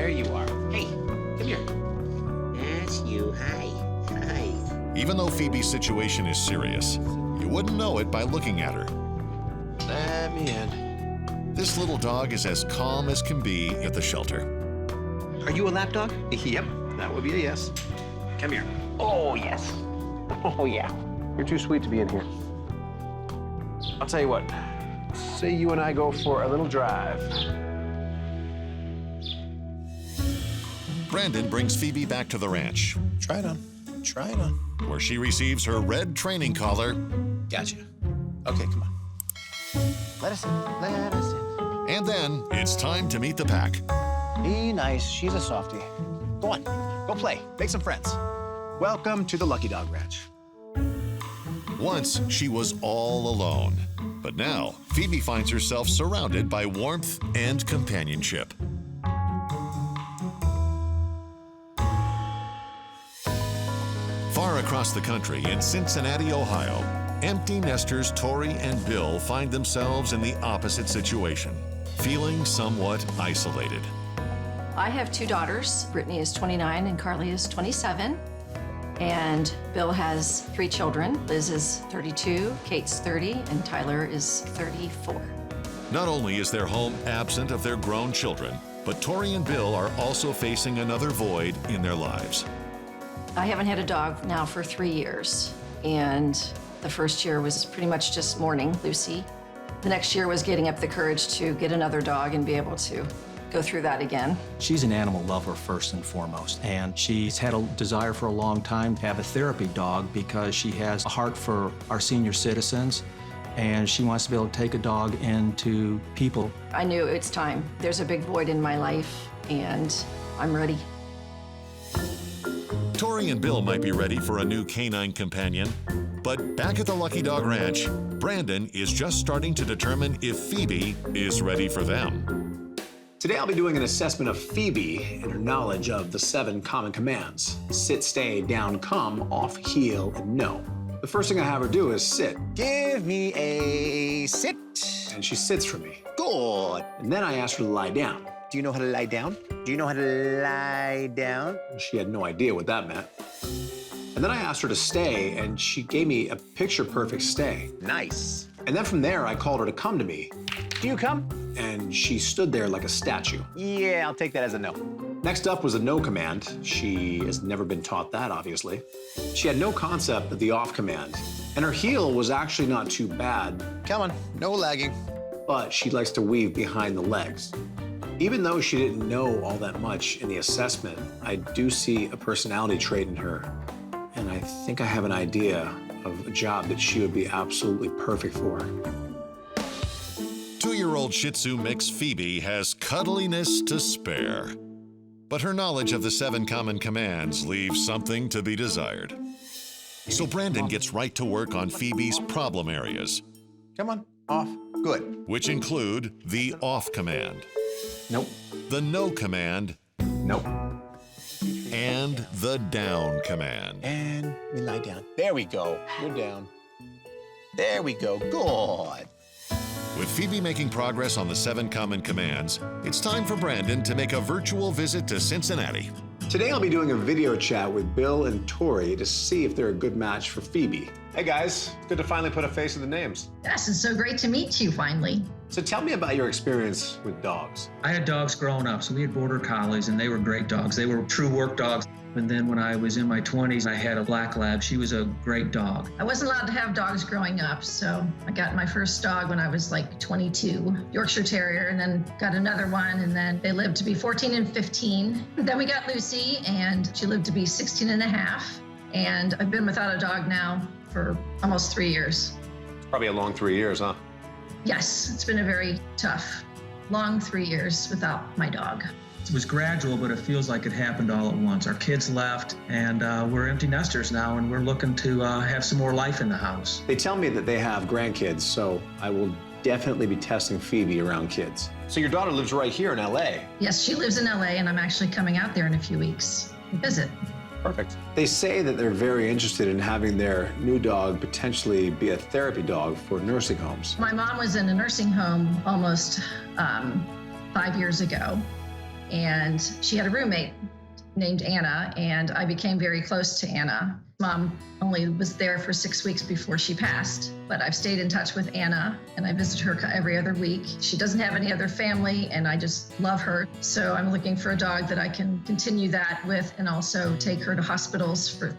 There you are. Hey, come here. That's you. Hi. Hi. Even though Phoebe's situation is serious, you wouldn't know it by looking at her. Let me in. This little dog is as calm as can be at the shelter. Are you a lap dog? Yep, that would be a yes. Come here. Oh, yes. Oh, yeah. You're too sweet to be in here. I'll tell you what. Say you and I go for a little drive. Brandon brings Phoebe back to the ranch, Try it on. Try it on. where she receives her red training collar Gotcha. Okay, come on. Let us in. Let us in. and then it's time to meet the pack. Be nice. She's a softie. Go on. Go play. Make some friends. Welcome to the Lucky Dog Ranch. Once she was all alone, but now Phoebe finds herself surrounded by warmth and companionship. Far across the country in Cincinnati, Ohio, empty nesters Tori and Bill find themselves in the opposite situation, feeling somewhat isolated. I have two daughters. Brittany is 29 and Carly is 27. And Bill has three children. Liz is 32, Kate's 30, and Tyler is 34. Not only is their home absent of their grown children, but Tori and Bill are also facing another void in their lives. I haven't had a dog now for 3 years. And the first year was pretty much just mourning Lucy. The next year was getting up the courage to get another dog and be able to go through that again. She's an animal lover first and foremost, and she's had a desire for a long time to have a therapy dog because she has a heart for our senior citizens, and she wants to be able to take a dog into people. I knew it's time. There's a big void in my life, and I'm ready. Tori and Bill might be ready for a new canine companion, but back at the Lucky Dog Ranch, Brandon is just starting to determine if Phoebe is ready for them. Today I'll be doing an assessment of Phoebe and her knowledge of the 7 common commands. Sit, stay, down, come, off, heel, and no. The first thing I have her do is sit. Give me a sit. And she sits for me. Good. And then I ask her to lie down. Do you know how to lie down? Do you know how to lie down? She had no idea what that meant. And then I asked her to stay, and she gave me a picture-perfect stay. Nice. And then from there, I called her to come to me, Do you come? and she stood there like a statue. Yeah, I'll take that as a no. Next up was a no command. She has never been taught that, obviously. She had no concept of the off command, and her heel was actually not too bad, Come on, no lagging. but she likes to weave behind the legs. Even though she didn't know all that much in the assessment, I do see a personality trait in her, and I think I have an idea of a job that she would be absolutely perfect for. 2-year-old Shih Tzu mix Phoebe has cuddliness to spare, but her knowledge of the 7 common commands leaves something to be desired. So Brandon gets right to work on Phoebe's problem areas, Come on, off. Good. which include the off command, Nope. the no command, Nope. and the down command. And we lie down. There we go. You're down. There we go. Good. With Phoebe making progress on the 7 common commands, it's time for Brandon to make a virtual visit to Cincinnati. Today I'll be doing a video chat with Bill and Tori to see if they're a good match for Phoebe. Hey guys, good to finally put a face to the names. Yes, it's so great to meet you finally. So tell me about your experience with dogs. I had dogs growing up, so we had border collies, and they were great dogs. They were true work dogs. And then when I was in my 20s, I had a black lab. She was a great dog. I wasn't allowed to have dogs growing up, so I got my first dog when I was like 22, Yorkshire Terrier, and then got another one, and then they lived to be 14 and 15. Then we got Lucy, and she lived to be 16 and a half. And I've been without a dog now for almost 3 years. Probably a long 3 years, huh? Yes, it's been a very tough, long 3 years without my dog. It was gradual, but it feels like it happened all at once. Our kids left, and we're empty nesters now, and we're looking to have some more life in the house. They tell me that they have grandkids, so I will definitely be testing Phoebe around kids. So your daughter lives right here in LA. Yes, she lives in LA, and I'm actually coming out there in a few weeks to visit. Perfect. They say that they're very interested in having their new dog potentially be a therapy dog for nursing homes. My mom was in a nursing home almost 5 years ago, and she had a roommate named Anna, and I became very close to Anna. Mom only was there for 6 weeks before she passed, but I've stayed in touch with Anna, and I visit her every other week. She doesn't have any other family, and I just love her. So I'm looking for a dog that I can continue that with, and also take her to hospitals for,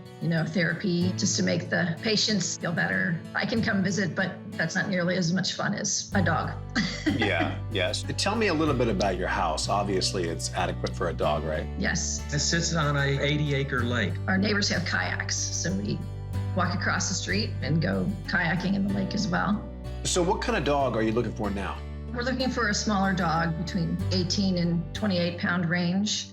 therapy, just to make the patients feel better. I can come visit, but that's not nearly as much fun as a dog. Yeah, yes. Tell me a little bit about your house. Obviously, it's adequate for a dog, right? Yes. It sits on a 80-acre lake. Our neighbors have kayaks, so we walk across the street and go kayaking in the lake as well. So what kind of dog are you looking for now? We're looking for a smaller dog between 18 and 28 pound range.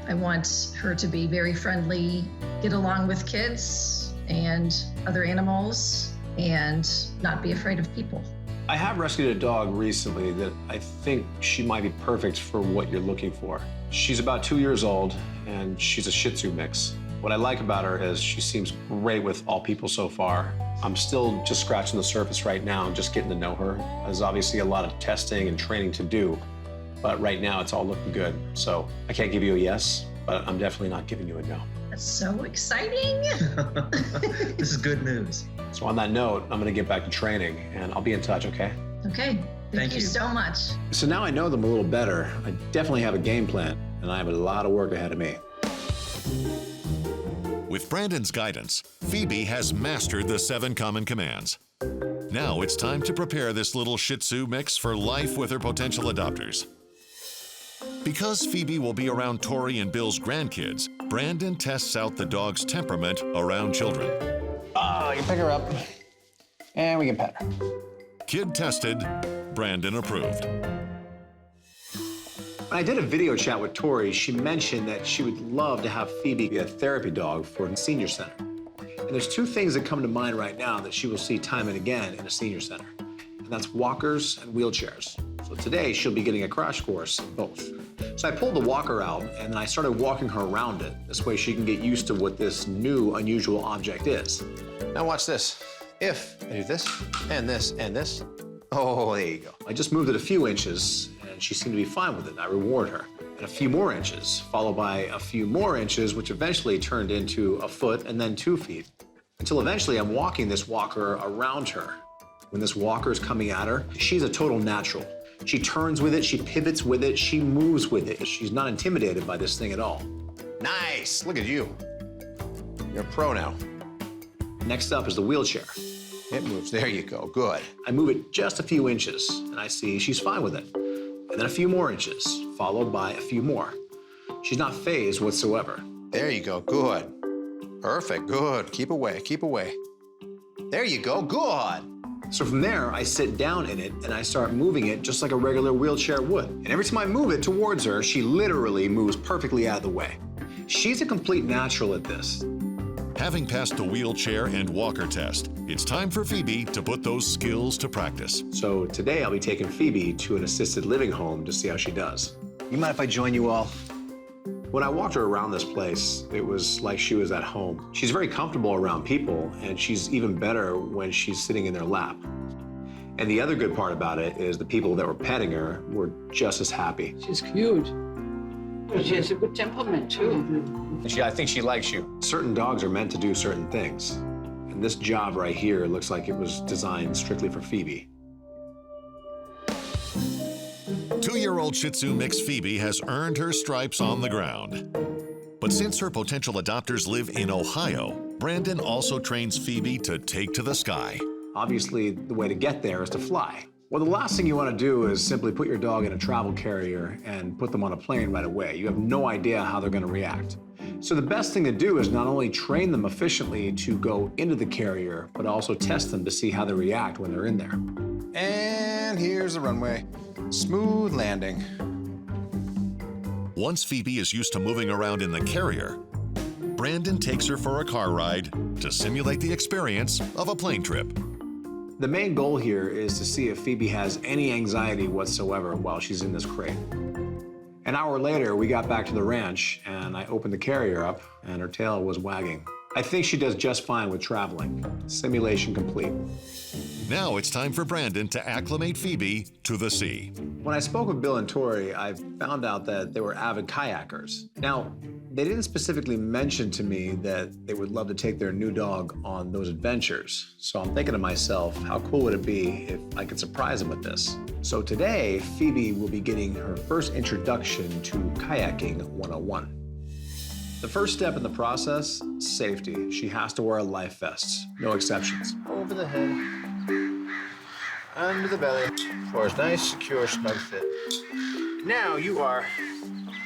I want her to be very friendly, get along with kids and other animals, and not be afraid of people. I have rescued a dog recently that I think she might be perfect for what you're looking for. She's about 2 years old, and she's a Shih Tzu mix. What I like about her is she seems great with all people so far. I'm still just scratching the surface right now, just getting to know her. There's obviously a lot of testing and training to do, but right now it's all looking good. So I can't give you a yes, but I'm definitely not giving you a no. That's so exciting. This is good news. So on that note, I'm gonna get back to training, and I'll be in touch, okay? Okay, thank you so much. So now I know them a little better. I definitely have a game plan, and I have a lot of work ahead of me. With Brandon's guidance, Phoebe has mastered the 7 common commands. Now it's time to prepare this little Shih Tzu mix for life with her potential adopters. Because Phoebe will be around Tori and Bill's grandkids, Brandon tests out the dog's temperament around children. You pick her up, and we can pet her. Kid tested, Brandon approved. When I did a video chat with Tori, she mentioned that she would love to have Phoebe be a therapy dog for the senior center. And there's 2 things that come to mind right now that she will see time and again in a senior center. And that's walkers and wheelchairs. So today she'll be getting a crash course in both. So I pulled the walker out and then I started walking her around it. This way she can get used to what this new unusual object is. Now watch this. If I do this, and this, and this, oh, there you go. I just moved it a few inches and she seemed to be fine with it. I reward her. And a few more inches, followed by a few more inches, which eventually turned into a foot and then 2 feet. Until eventually I'm walking this walker around her. When this walker is coming at her, she's a total natural. She turns with it, she pivots with it, she moves with it. She's not intimidated by this thing at all. Nice, look at you. You're a pro now. Next up is the wheelchair. It moves, there you go, good. I move it just a few inches, and I see she's fine with it. And then a few more inches, followed by a few more. She's not fazed whatsoever. There you go, good. Perfect, good, keep away, keep away. There you go, good. So from there, I sit down in it and I start moving it just like a regular wheelchair would. And every time I move it towards her, she literally moves perfectly out of the way. She's a complete natural at this. Having passed the wheelchair and walker test, it's time for Phoebe to put those skills to practice. So today I'll be taking Phoebe to an assisted living home to see how she does. You mind if I join you all? When I walked her around this place, it was like she was at home. She's very comfortable around people, and she's even better when she's sitting in their lap. And the other good part about it is the people that were petting her were just as happy. She's cute. She has a good temperament, too. And I think she likes you. Certain dogs are meant to do certain things. And this job right here looks like it was designed strictly for Phoebe. 2-year-old Shih Tzu mix Phoebe has earned her stripes on the ground. But since her potential adopters live in Ohio, Brandon also trains Phoebe to take to the sky. Obviously, the way to get there is to fly. Well, the last thing you want to do is simply put your dog in a travel carrier and put them on a plane right away. You have no idea how they're going to react. So the best thing to do is not only train them efficiently to go into the carrier, but also test them to see how they react when they're in there. And here's the runway. Smooth landing. Once Phoebe is used to moving around in the carrier, Brandon takes her for a car ride to simulate the experience of a plane trip. The main goal here is to see if Phoebe has any anxiety whatsoever while she's in this crate. An hour later, we got back to the ranch and I opened the carrier up and her tail was wagging. I think she does just fine with traveling. Simulation complete. Now it's time for Brandon to acclimate Phoebe to the sea. When I spoke with Bill and Tori, I found out that they were avid kayakers. Now, they didn't specifically mention to me that they would love to take their new dog on those adventures. So I'm thinking to myself, how cool would it be if I could surprise them with this? So today, Phoebe will be getting her first introduction to kayaking 101. The first step in the process, safety. She has to wear a life vest, no exceptions. Over the head, under the belly, for a nice, secure, snug fit. Now you are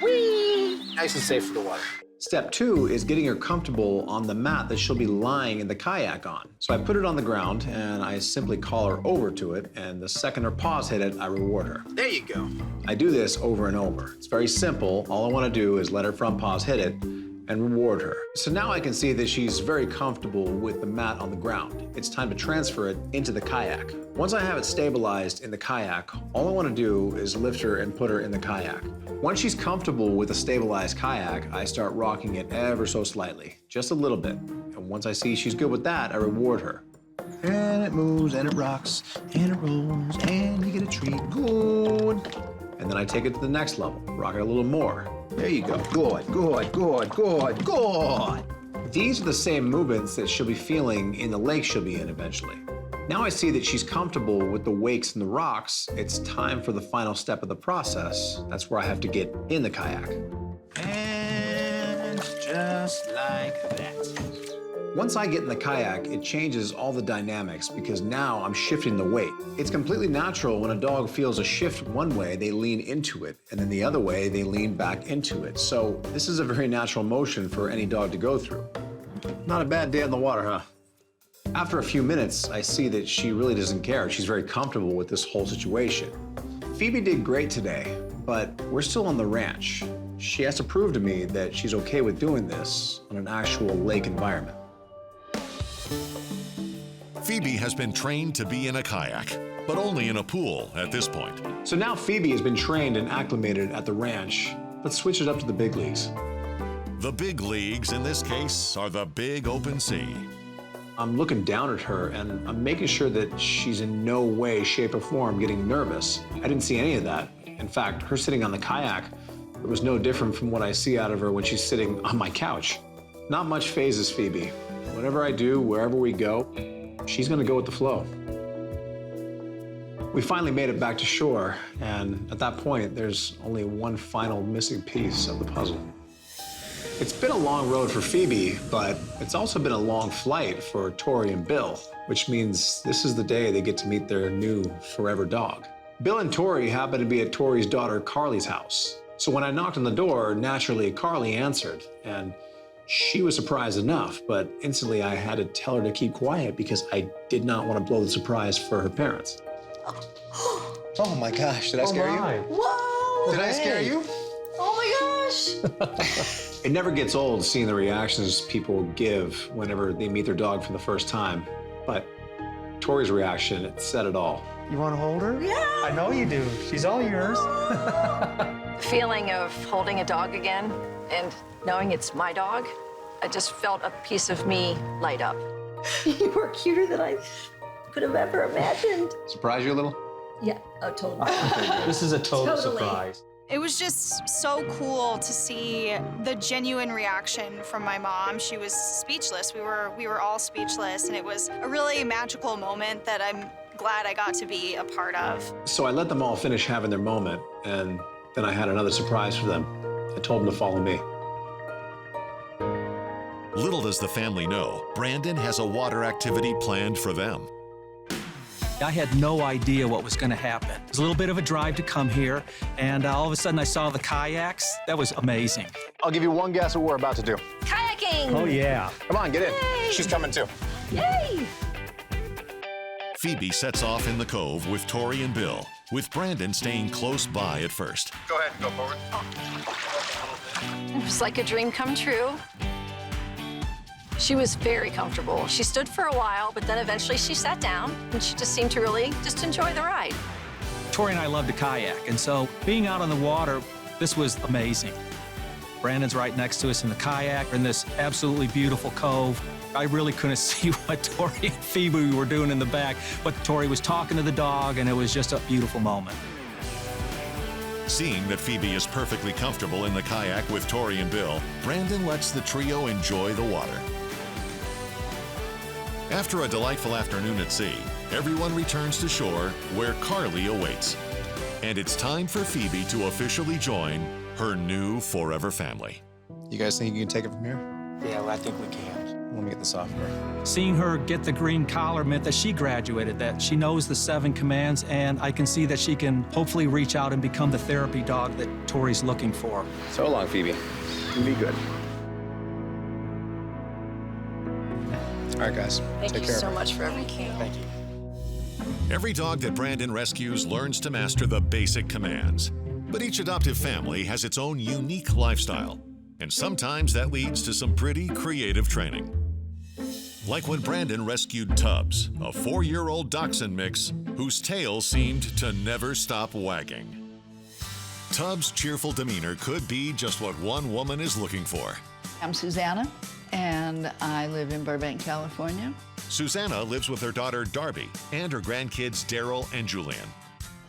nice and safe for the water. Step 2 is getting her comfortable on the mat that she'll be lying in the kayak on. So I put it on the ground and I simply call her over to it, and the second her paws hit it, I reward her. There you go. I do this over and over. It's very simple. All I want to do is let her front paws hit it and reward her. So now I can see that she's very comfortable with the mat on the ground. It's time to transfer it into the kayak. Once I have it stabilized in the kayak, all I want to do is lift her and put her in the kayak. Once she's comfortable with a stabilized kayak, I start rocking it ever so slightly, just a little bit. And once I see she's good with that, I reward her. And it moves, and it rocks, and it rolls, and you get a treat. Good. And then I take it to the next level, rock it a little more. There you go. Good, good, good, good, good. These are the same movements that she'll be feeling in the lake she'll be in eventually. Now I see that she's comfortable with the wakes and the rocks. It's time for the final step of the process. That's where I have to get in the kayak. And just like that. Once I get in the kayak, it changes all the dynamics because now I'm shifting the weight. It's completely natural when a dog feels a shift one way, they lean into it, and then the other way, they lean back into it. So this is a very natural motion for any dog to go through. Not a bad day on the water, huh? After a few minutes, I see that she really doesn't care. She's very comfortable with this whole situation. Phoebe did great today, but we're still on the ranch. She has to prove to me that she's okay with doing this on an actual lake environment. Phoebe has been trained to be in a kayak, but only in a pool at this point. So now Phoebe has been trained and acclimated at the ranch. Let's switch it up to the big leagues. The big leagues in this case are the big open sea. I'm looking down at her and I'm making sure that she's in no way, shape, or form getting nervous. I didn't see any of that. In fact, her sitting on the kayak, it was no different from what I see out of her when she's sitting on my couch. Not much phases Phoebe. Whatever I do, wherever we go, she's gonna go with the flow. We finally made it back to shore, and at that point, there's only one final missing piece of the puzzle. It's been a long road for Phoebe, but it's also been a long flight for Tori and Bill, which means this is the day they get to meet their new forever dog. Bill and Tori happen to be at Tori's daughter Carly's house. So when I knocked on the door, naturally Carly answered, and she was surprised enough, but instantly I had to tell her to keep quiet because I did not want to blow the surprise for her parents. Oh my gosh, did I scare you? Whoa! Did I scare you? Oh my gosh! It never gets old seeing the reactions people give whenever they meet their dog for the first time. But Tori's reaction, it said it all. You want to hold her? Yeah! I know you do. She's all yours. The feeling of holding a dog again and knowing it's my dog, I just felt a piece of me light up. You were cuter than I could have ever imagined. Surprise you a little? Yeah, oh, totally. This is a total Totally. surprise. It was just so cool to see the genuine reaction from my mom. She was speechless. We were all speechless, and it was a really magical moment that I'm glad I got to be a part of. So I let them all finish having their moment, and then I had another surprise for them. I told them to follow me. Little does the family know, Brandon has a water activity planned for them. I had no idea what was going to happen. It was a little bit of a drive to come here, and all of a sudden I saw the kayaks. That was amazing. I'll give you one guess what we're about to do. Kayaking! Oh, yeah. Come on, get in. Yay. She's coming too. Yay! Phoebe sets off in the cove with Tori and Bill, with Brandon staying close by at first. Go ahead, go forward. It was like a dream come true. She was very comfortable. She stood for a while, but then eventually she sat down, and she just seemed to really just enjoy the ride. Tori and I love to kayak, and so being out on the water, this was amazing. Brandon's right next to us in the kayak in this absolutely beautiful cove. I really couldn't see what Tori and Phoebe were doing in the back, but Tori was talking to the dog, and it was just a beautiful moment. Seeing that Phoebe is perfectly comfortable in the kayak with Tori and Bill, Brandon lets the trio enjoy the water. After a delightful afternoon at sea, everyone returns to shore where Carly awaits. And it's time for Phoebe to officially join her new forever family. You guys think you can take it from here? Yeah, well, I think we can. Let me get the software. Seeing her get the green collar meant that she graduated, that she knows the 7 commands, and I can see that she can hopefully reach out and become the therapy dog that Tori's looking for. So long, Phoebe. You be good. All right, guys. Thank Take you care so of her. much for everything. Thank you. Every dog that Brandon rescues learns to master the basic commands. But each adoptive family has its own unique lifestyle, and sometimes that leads to some pretty creative training. Like when Brandon rescued Tubbs, a 4-year-old dachshund mix whose tail seemed to never stop wagging. Tubbs' cheerful demeanor could be just what one woman is looking for. I'm Susanna, and I live in Burbank, California. Susanna lives with her daughter Darby and her grandkids Daryl and Julian.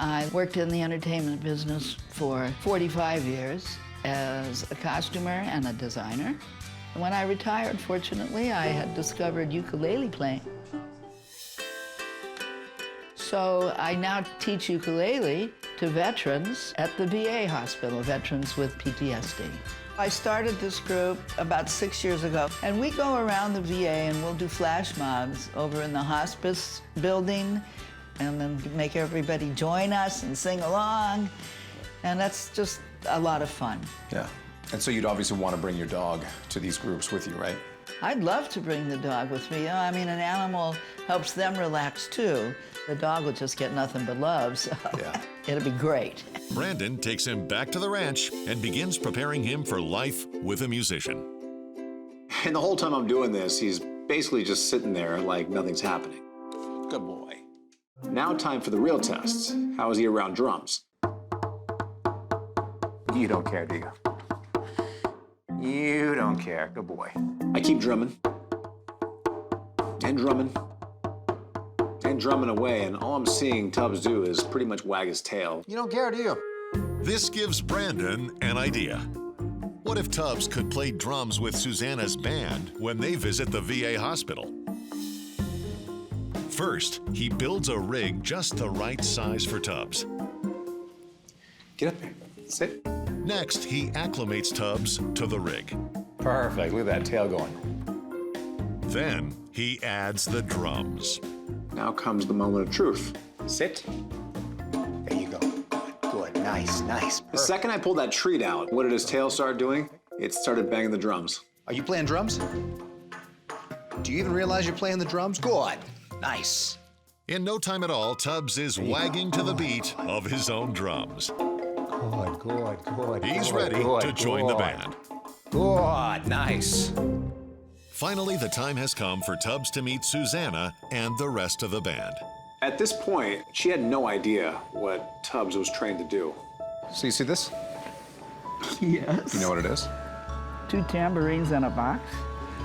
I worked in the entertainment business for 45 years as a costumer and a designer. When I retired, fortunately, I had discovered ukulele playing. So I now teach ukulele to veterans at the VA hospital, veterans with PTSD. I started this group about 6 years ago, and we go around the VA and we'll do flash mobs over in the hospice building, and then make everybody join us and sing along, and that's just a lot of fun. Yeah. And so you'd obviously want to bring your dog to these groups with you, right? I'd love to bring the dog with me. I mean, an animal helps them relax too. The dog will just get nothing but love, so Yeah. it'll be great. Brandon takes him back to the ranch and begins preparing him for life with a musician. And the whole time I'm doing this, he's basically just sitting there like nothing's happening. Good boy. Now time for the real test. How is he around drums? You don't care, do you? You don't care. Good boy. I keep drumming. And drumming. And drumming away, and all I'm seeing Tubbs do is pretty much wag his tail. You don't care, do you? This gives Brandon an idea. What if Tubbs could play drums with Susanna's band when they visit the VA hospital? First, he builds a rig just the right size for Tubbs. Get up there. Sit. Next, he acclimates Tubbs to the rig. Perfect. Look at that tail going. Then, he adds the drums. Now comes the moment of truth. Sit. There you go. Good. Nice, nice. The second I pulled that treat out, what did his tail start doing? It started banging the drums. Are you playing drums? Do you even realize you're playing the drums? Good. Nice. In no time at all, Tubbs is wagging to the beat of his own drums. Good. He's ready to join the band. Good. Nice. Finally, the time has come for Tubbs to meet Susanna and the rest of the band. At this point, she had no idea what Tubbs was trained to do. So you see this? Yes. You know what it is? 2 tambourines in a box?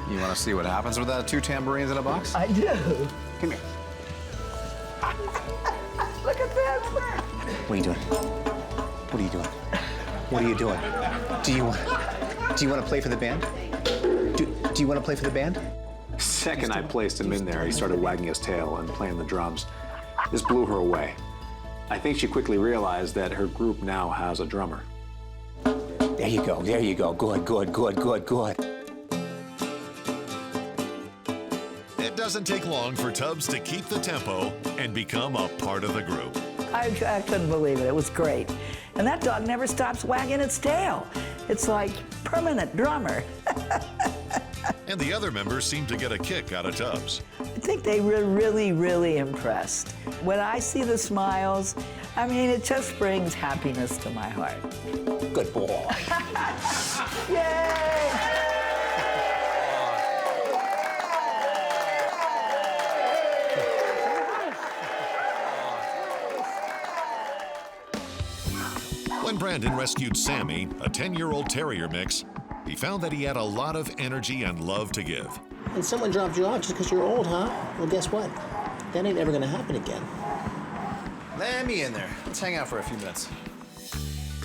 You want to see what happens with that 2 tambourines in a box? I do. Come here. Look at this. What are you doing? What are you doing? What are you doing? Do you want to play for the band? Do you want to play for the band? Second I placed him in there, he started wagging his tail and playing the drums. This blew her away. I think she quickly realized that her group now has a drummer. There you go. There you go. Good. It doesn't take long for Tubbs to keep the tempo and become a part of the group. I couldn't believe it. It was great. And that dog never stops wagging its tail. It's like permanent drummer. And the other members seem to get a kick out of Tubbs. I think they were really, really impressed. When I see the smiles, I mean, it just brings happiness to my heart. Good boy. Yay! When Brandon rescued Sammy, a 10-year-old terrier mix, he found that he had a lot of energy and love to give. And someone dropped you off just because you're old, huh? Well, guess what? That ain't ever gonna happen again. Let me in there. Let's hang out for a few minutes.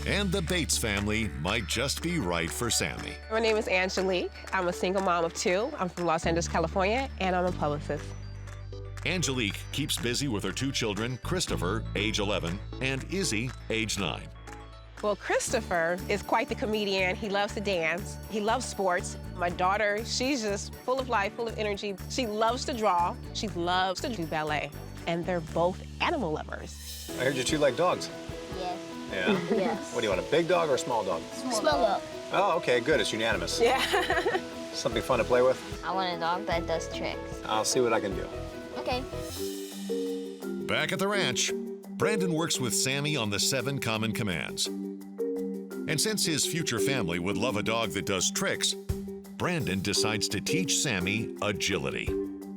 And the Bates family might just be right for Sammy. My name is Angelique. I'm a single mom of 2. I'm from Los Angeles, California, and I'm a publicist. Angelique keeps busy with her 2 children, Christopher, age 11, and Izzy, age 9. Well, Christopher is quite the comedian. He loves to dance. He loves sports. My daughter, she's just full of life, full of energy. She loves to draw. She loves to do ballet. And they're both animal lovers. I heard you 2 like dogs. Yes. Yeah? Yes. What do you want, a big dog or a small dog? Small dog. Oh, okay, good. It's unanimous. Yeah. Something fun to play with? I want a dog that does tricks. I'll see what I can do. Okay. Back at the ranch, Brandon works with Sammy on the 7 common commands. And since his future family would love a dog that does tricks, Brandon decides to teach Sammy agility.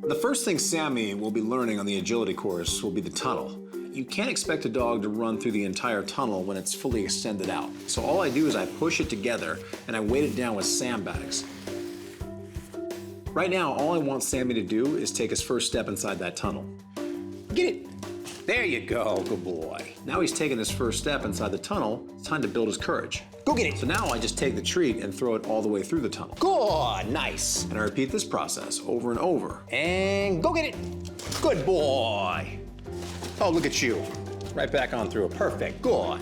The first thing Sammy will be learning on the agility course will be the tunnel. You can't expect a dog to run through the entire tunnel when it's fully extended out. So all I do is I push it together and I weight it down with sandbags. Right now, all I want Sammy to do is take his first step inside that tunnel. Get it! There you go, good boy. Now he's taken his first step inside the tunnel, it's time to build his courage. Go get it! So now I just take the treat and throw it all the way through the tunnel. Good, nice. And I repeat this process over and over. And go get it! Good boy! Oh, look at you. Right back on through. Perfect. Good.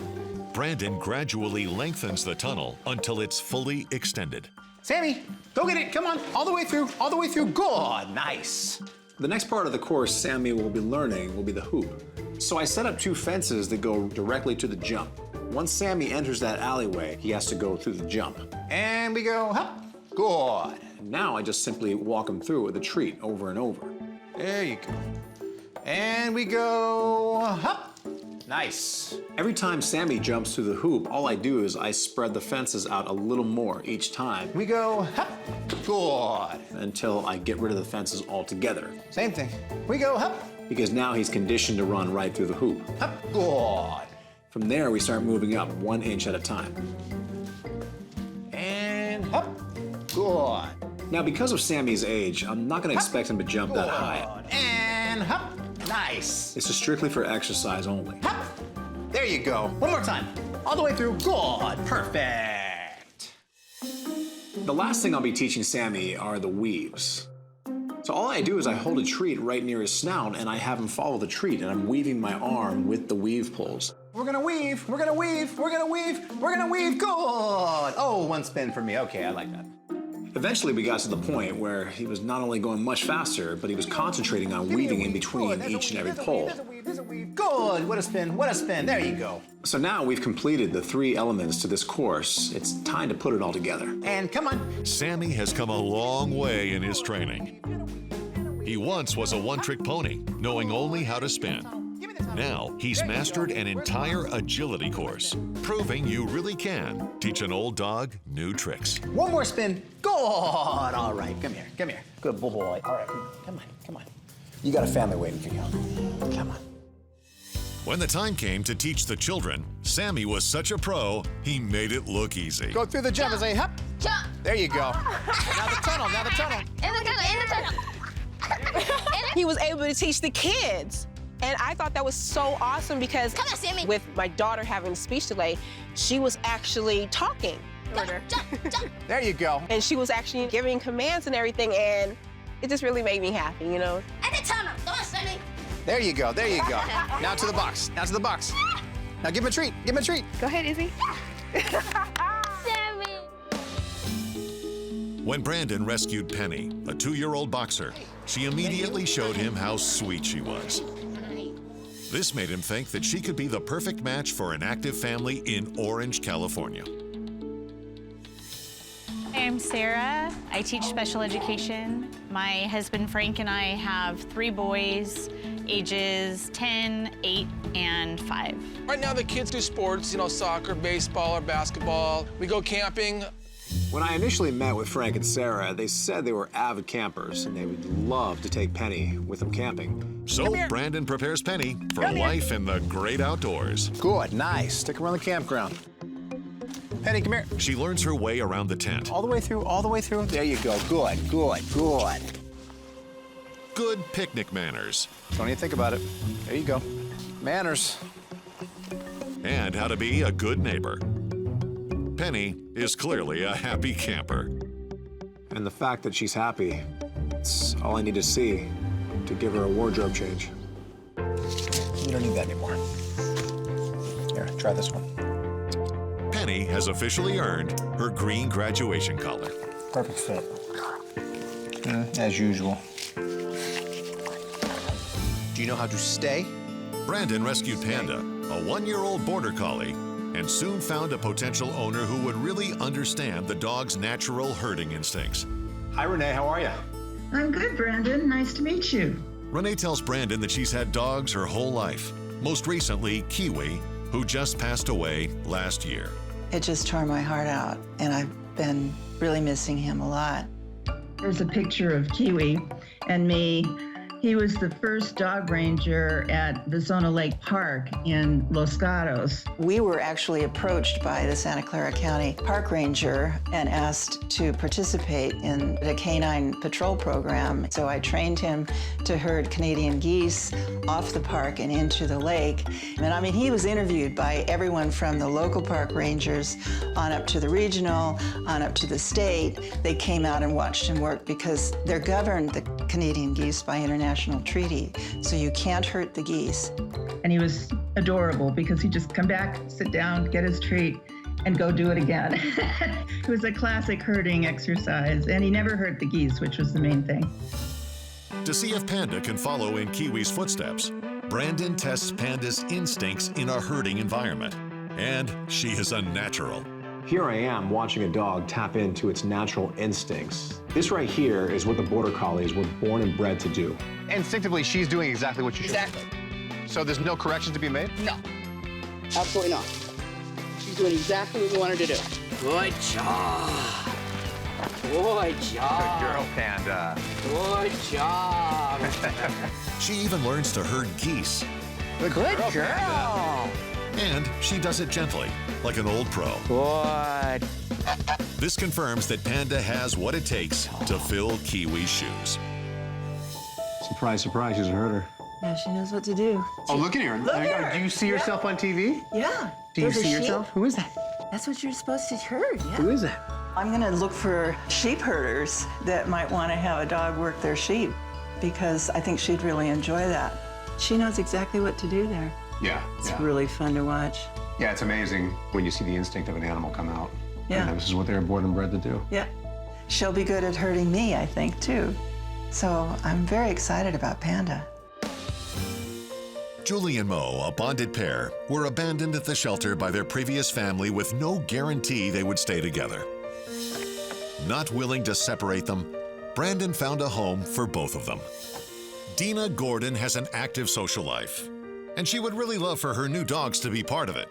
Brandon gradually lengthens the tunnel until it's fully extended. Sammy, go get it. Come on. All the way through. All the way through. Good. Nice. The next part of the course Sammy will be learning will be the hoop. So I set up 2 fences that go directly to the jump. Once Sammy enters that alleyway, he has to go through the jump. And we go, hop. Good. And now I just simply walk him through with a treat over and over. There you go. And we go, hop. Nice. Every time Sammy jumps through the hoop, all I do is I spread the fences out a little more each time. We go, hop. Good. Until I get rid of the fences altogether. Same thing. We go, hop. Because now he's conditioned to run right through the hoop. Hop. Good. From there, we start moving up 1 inch at a time. And hop. Good. Now, because of Sammy's age, I'm not gonna expect him to jump that high. And hop. Nice. This is strictly for exercise only. Hop. There you go. One more time. All the way through. Good. Perfect. The last thing I'll be teaching Sammy are the weaves. So all I do is I hold a treat right near his snout and I have him follow the treat and I'm weaving my arm with the weave pulls. We're gonna weave, we're gonna weave, we're gonna weave, we're gonna weave. Good. Oh, 1 spin for me. Okay, I like that. Eventually, we got to the point where he was not only going much faster, but he was concentrating on weaving in between each and every pole. Good, what a spin, what a spin, there you go. So now we've completed the 3 elements to this course. It's time to put it all together. And come on. Sammy has come a long way in his training. He once was a one-trick pony, knowing only how to spin. Now, he's mastered an entire agility course, proving you really can teach an old dog new tricks. 1 more spin. Good. All right, come here, come here. Good boy. All right, come on, come on. You got a family waiting for you. Come on. When the time came to teach the children, Sammy was such a pro, he made it look easy. Go through the jump and say, hop. Jump. There you go. Now the tunnel, now the tunnel. In the tunnel, in the tunnel. He was able to teach the kids. And I thought that was so awesome because Come on, Sammy. with my daughter having speech delay, she was actually talking. Jump. There you go. And she was actually giving commands and everything, and it just really made me happy, you know? In the tunnel. Come on, Sammy. There you go, there you go. Now to the box, now to the box. Now give him a treat, give him a treat. Go ahead, Izzy. Sammy. When Brandon rescued Penny, a 2-year-old boxer, she immediately showed him how sweet she was. This made him think that she could be the perfect match for an active family in Orange, California. I'm Sarah. I teach special education. My husband Frank and I have 3 boys, ages 10, 8, and 5. Right now the kids do sports, soccer, baseball, or basketball. We go camping. When I initially met with Frank and Sarah, they said they were avid campers and they would love to take Penny with them camping. So Brandon prepares Penny for life in the great outdoors. Good, nice. Take her around the campground. Penny, come here. She learns her way around the tent. All the way through, all the way through. There you go. Good, good, good. Good picnic manners. Don't even think about it. There you go. Manners. And how to be a good neighbor. Penny is clearly a happy camper. And the fact that she's happy, it's all I need to see to give her a wardrobe change. You don't need that anymore. Here, try this one. Penny has officially earned her green graduation collar. Perfect fit. As usual. Do you know how to stay? Brandon rescued Panda, a 1-year-old border collie, and soon found a potential owner who would really understand the dog's natural herding instincts. Hi, Renee. How are you? I'm good, Brandon. Nice to meet you. Renee tells Brandon that she's had dogs her whole life, most recently Kiwi, who just passed away last year. It just tore my heart out, and I've been really missing him a lot. There's a picture of Kiwi and me. He was the first dog ranger at the Zona Lake Park in Los Gatos. We were actually approached by the Santa Clara County Park Ranger and asked to participate in the canine patrol program. So I trained him to herd Canadian geese off the park and into the lake. And I mean, he was interviewed by everyone from the local park rangers on up to the regional, on up to the state. They came out and watched him work because they're governed, the Canadian geese, by international treaty, so you can't hurt the geese. And he was adorable because he'd just come back, sit down, get his treat, and go do it again. It was a classic herding exercise, and he never hurt the geese, which was the main thing. To see if Panda can follow in Kiwi's footsteps, Brandon tests Panda's instincts in a herding environment. And she is a natural. Here I am watching a dog tap into its natural instincts. This right here is what the Border Collies were born and bred to do. Instinctively, she's doing exactly what you should. Exactly. So there's no corrections to be made? No, absolutely not. She's doing exactly what we want her to do. Good job. Good job. Good girl, Panda. Good job. She even learns to herd geese. Good girl. And she does it gently, like an old pro. Good. This confirms that Panda has what it takes to fill Kiwi's shoes. Surprise, surprise, she's a herder. Yeah, she knows what to do. Oh, look at her. Look at her. Do you see yourself on TV? Yeah. Do you Those are see sheep. yourself? Who is that? That's what you're supposed to herd, yeah. Who is that? I'm gonna look for sheep herders that might want to have a dog work their sheep because I think she'd really enjoy that. She knows exactly what to do there. Yeah. It's really fun to watch. Yeah, it's amazing when you see the instinct of an animal come out. Yeah. And this is what they were born and bred to do. Yeah. She'll be good at herding me, I think, too. So I'm very excited about Panda. Julie and Mo, a bonded pair, were abandoned at the shelter by their previous family with no guarantee they would stay together. Not willing to separate them, Brandon found a home for both of them. Dina Gordon has an active social life, and she would really love for her new dogs to be part of it.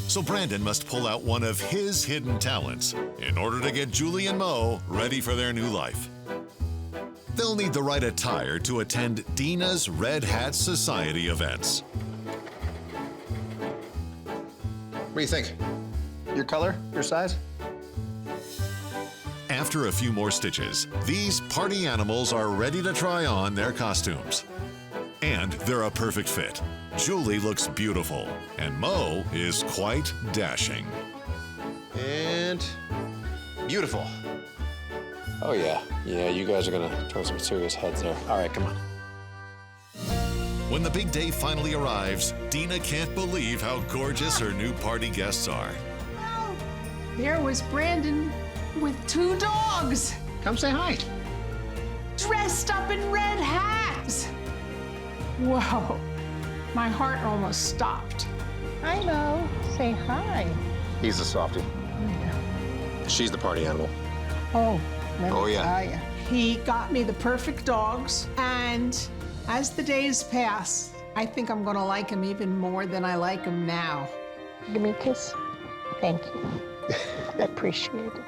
So Brandon must pull out one of his hidden talents in order to get Julie and Mo ready for their new life. They'll need the right attire to attend Dina's Red Hat Society events. What do you think? Your color? Your size? After a few more stitches, these party animals are ready to try on their costumes. And they're a perfect fit. Julie looks beautiful, and Mo is quite dashing. And beautiful. Oh, yeah. Yeah, you guys are gonna turn some serious heads there. All right, come on. When the big day finally arrives, Dina can't believe how gorgeous her new party guests are. There was Brandon with 2 dogs. Come say hi. Dressed up in red hats. Whoa, my heart almost stopped. Hi, Mo. Say hi. He's the softie. She's the party animal. Oh, let me Oh, yeah. tell ya. He got me the perfect dogs, and as the days pass, I think I'm gonna like him even more than I like him now. Give me a kiss. Thank you. I appreciate it.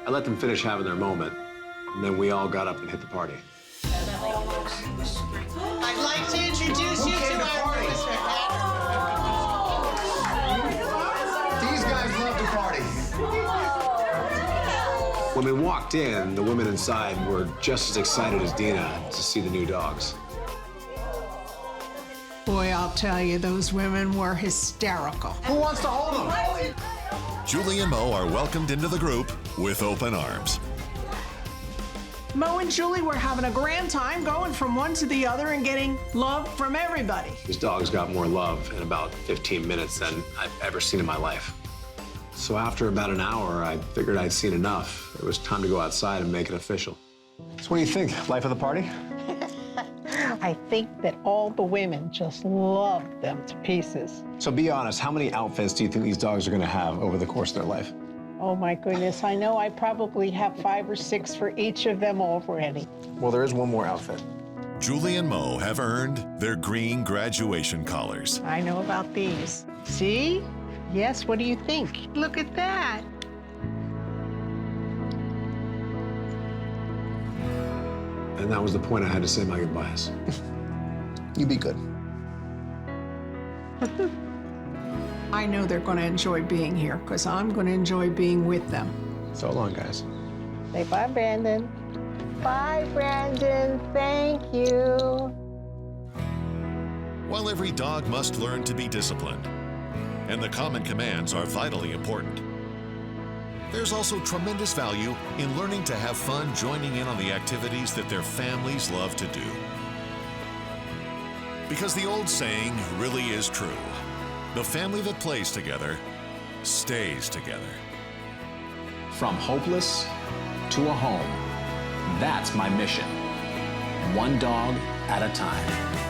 I let them finish having their moment, and then we all got up and hit the party. I'd like to introduce you to our Mr. Hatter. These guys When we walked in, the women inside were just as excited as Dina to see the new dogs. Boy, I'll tell you, those women were hysterical. Who wants to hold them? Julie and Mo are welcomed into the group with open arms. Mo and Julie were having a grand time going from one to the other and getting love from everybody. These dogs got more love in about 15 minutes than I've ever seen in my life. So after about an hour, I figured I'd seen enough. It was time to go outside and make it official. So what do you think? Life of the party? I think that all the women just loved them to pieces. So be honest, how many outfits do you think these dogs are gonna have over the course of their life? Oh my goodness, I know I probably have 5 or 6 for each of them already. Well, there is one more outfit. Julie and Mo have earned their green graduation collars. I know about these. See? Yes, what do you think? Look at that. And that was the point I had to say my goodbyes. You be good. I know they're going to enjoy being here because I'm going to enjoy being with them. So long, guys. Say bye, Brandon. Bye, Brandon. Thank you. While every dog must learn to be disciplined, and the common commands are vitally important, there's also tremendous value in learning to have fun joining in on the activities that their families love to do. Because the old saying really is true. The family that plays together stays together. From hopeless to a home, that's my mission. One dog at a time.